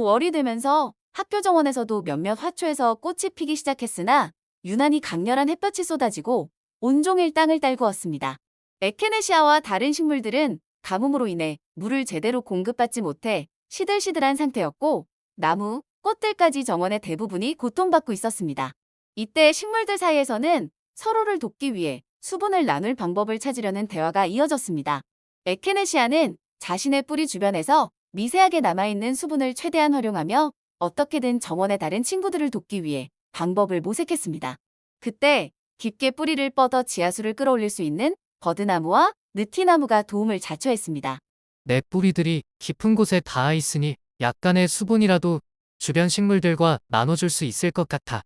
9월이 되면서 학교 정원에서도 몇몇 화초에서 꽃이 피기 시작했으나 유난히 강렬한 햇볕이 쏟아지고 온종일 땅을 달구었습니다. 에케네시아와 다른 식물들은 가뭄으로 인해 물을 제대로 공급받지 못해 시들시들한 상태였고 나무, 꽃들까지 정원의 대부분이 고통받고 있었습니다. 이때 식물들 사이에서는 서로를 돕기 위해 수분을 나눌 방법을 찾으려는 대화가 이어졌습니다. 에케네시아는 자신의 뿌리 주변에서 미세하게 남아있는 수분을 최대한 활용하며 어떻게든 정원의 다른 친구들을 돕기 위해 방법을 모색했습니다. 그때 깊게 뿌리를 뻗어 지하수를 끌어올릴 수 있는 버드나무와 느티나무가 도움을 자초했습니다. 내 뿌리들이 깊은 곳에 닿아 있으니 약간의 수분이라도 주변 식물들과 나눠줄 수 있을 것 같아.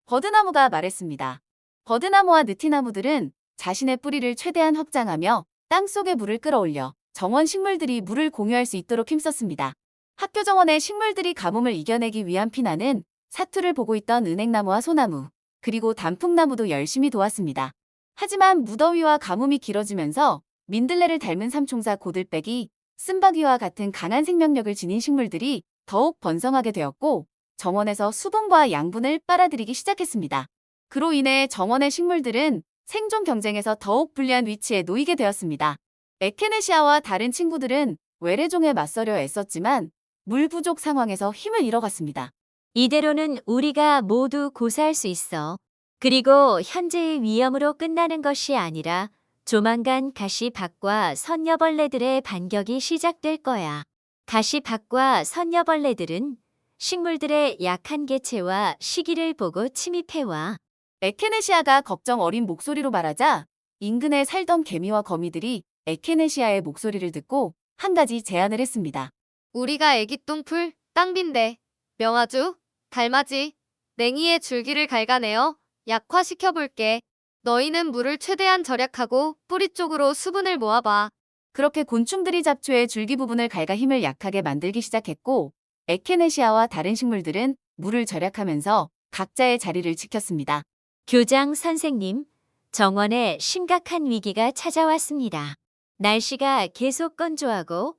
버드나무가 말했습니다. 버드나무와 느티나무들은 자신의 뿌리를 최대한 확장하며 땅속에 물을 끌어올려 정원 식물들이 물을 공유할 수 있도록 힘썼습니다. 학교 정원의 식물들이 가뭄을 이겨내기 위한 피난은 사투를 보고 있던 은행나무와 소나무, 그리고 단풍나무도 열심히 도왔습니다. 하지만 무더위와 가뭄이 길어지면서 민들레를 닮은 삼총사 고들빼기, 쓴바귀와 같은 강한 생명력을 지닌 식물들이 더욱 번성하게 되었고 정원에서 수분과 양분을 빨아들이기 시작했습니다. 그로 인해 정원의 식물들은 생존 경쟁에서 더욱 불리한 위치에 놓이게 되었습니다. 에케네시아와 다른 친구들은 외래종에 맞서려 애썼지만 물 부족 상황에서 힘을 잃어갔습니다. 이대로는 우리가 모두 고사할 수 있어. 그리고 현재의 위험으로 끝나는 것이 아니라 조만간 가시밭과 선녀벌레들의 반격이 시작될 거야. 가시밭과 선녀벌레들은 식물들의 약한 개체와 시기를 보고 침입해와. 에케네시아가 걱정 어린 목소리로 말하자 인근에 살던 개미와 거미들이 에케네시아의 목소리를 듣고 한 가지 제안을 했습니다. 우리가 애기 똥풀, 땅빈대, 명아주, 달맞이, 냉이의 줄기를 갈가내어 약화시켜볼게. 너희는 물을 최대한 절약하고 뿌리 쪽으로 수분을 모아봐. 그렇게 곤충들이 잡초의 줄기 부분을 갈가 힘을 약하게 만들기 시작했고 에케네시아와 다른 식물들은 물을 절약하면서 각자의 자리를 지켰습니다. 교장 선생님, 정원에 심각한 위기가 찾아왔습니다. 날씨가 계속 건조하고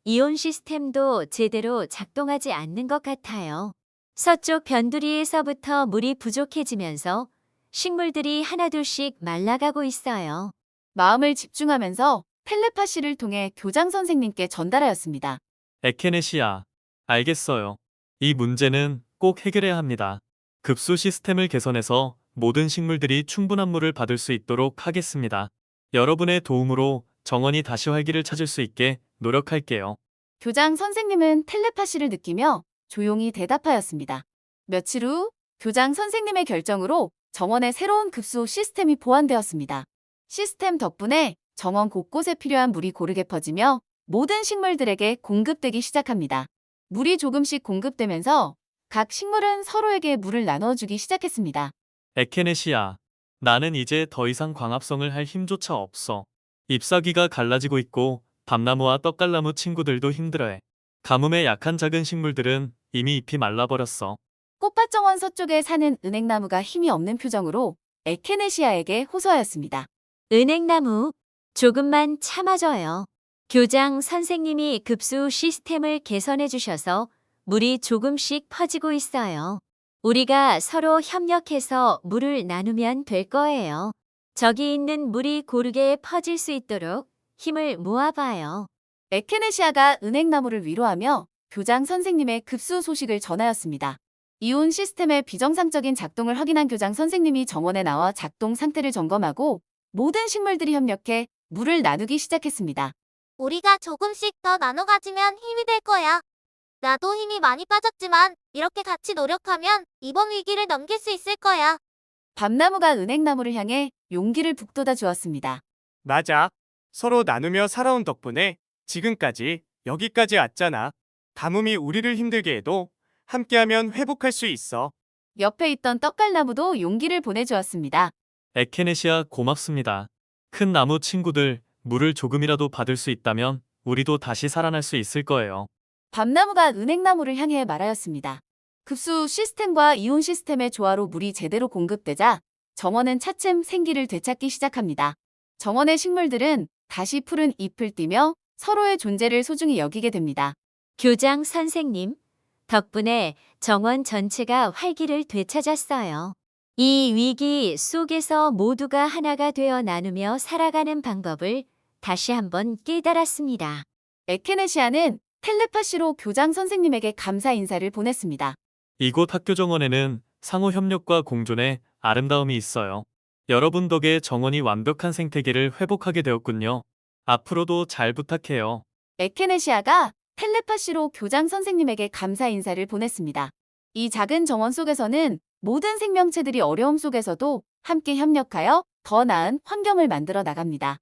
이온 시스템도 제대로 작동하지 않는 것 같아요. 서쪽 변두리에서부터 물이 부족해지면서 식물들이 하나둘씩 말라가고 있어요. 마음을 집중하면서 텔레파시를 통해 교장 선생님께 전달하였습니다. 에케네시아, 알겠어요. 이 문제는 꼭 해결해야 합니다. 급수 시스템을 개선해서 모든 식물들이 충분한 물을 받을 수 있도록 하겠습니다. 여러분의 도움으로 정원이 다시 활기를 찾을 수 있게 노력할게요. 교장 선생님은 텔레파시를 느끼며 조용히 대답하였습니다. 며칠 후 교장 선생님의 결정으로 정원에 새로운 급수 시스템이 보완되었습니다. 시스템 덕분에 정원 곳곳에 필요한 물이 고르게 퍼지며 모든 식물들에게 공급되기 시작합니다. 물이 조금씩 공급되면서 각 식물은 서로에게 물을 나눠주기 시작했습니다. 에케네시아, 나는 이제 더 이상 광합성을 할 힘조차 없어. 잎사귀가 갈라지고 있고 밤나무와 떡갈나무 친구들도 힘들어해. 가뭄에 약한 작은 식물들은 이미 잎이 말라버렸어. 꽃밭 정원 서쪽에 사는 은행나무가 힘이 없는 표정으로 에케네시아에게 호소하였습니다. 은행나무, 조금만 참아줘요. 교장 선생님이 급수 시스템을 개선해 주셔서 물이 조금씩 퍼지고 있어요. 우리가 서로 협력해서 물을 나누면 될 거예요. 저기 있는 물이 고르게 퍼질 수 있도록 힘을 모아봐요. 에케네시아가 은행나무를 위로하며 교장 선생님의 급수 소식을 전하였습니다. 이온 시스템의 비정상적인 작동을 확인한 교장 선생님이 정원에 나와 작동 상태를 점검하고 모든 식물들이 협력해 물을 나누기 시작했습니다. 우리가 조금씩 더 나눠 가지면 힘이 될 거야. 나도 힘이 많이 빠졌지만 이렇게 같이 노력하면 이번 위기를 넘길 수 있을 거야. 밤나무가 은행나무를 향해 용기를 북돋아 주었습니다. 맞아. 서로 나누며 살아온 덕분에 지금까지 여기까지 왔잖아. 가뭄이 우리를 힘들게 해도 함께하면 회복할 수 있어. 옆에 있던 떡갈나무도 용기를 보내주었습니다. 에케네시아 고맙습니다. 큰 나무 친구들, 물을 조금이라도 받을 수 있다면 우리도 다시 살아날 수 있을 거예요. 밤나무가 은행나무를 향해 말하였습니다. 급수 시스템과 이온 시스템의 조화로 물이 제대로 공급되자 정원은 차츰 생기를 되찾기 시작합니다. 정원의 식물들은 다시 푸른 잎을 띠며 서로의 존재를 소중히 여기게 됩니다. 교장 선생님, 덕분에 정원 전체가 활기를 되찾았어요. 이 위기 속에서 모두가 하나가 되어 나누며 살아가는 방법을 다시 한번 깨달았습니다. 에케네시아는 텔레파시로 교장 선생님에게 감사 인사를 보냈습니다. 이곳 학교 정원에는 상호 협력과 공존의 아름다움이 있어요. 여러분 덕에 정원이 완벽한 생태계를 회복하게 되었군요. 앞으로도 잘 부탁해요. 에케네시아가 텔레파시로 교장 선생님에게 감사 인사를 보냈습니다. 이 작은 정원 속에서는 모든 생명체들이 어려움 속에서도 함께 협력하여 더 나은 환경을 만들어 나갑니다.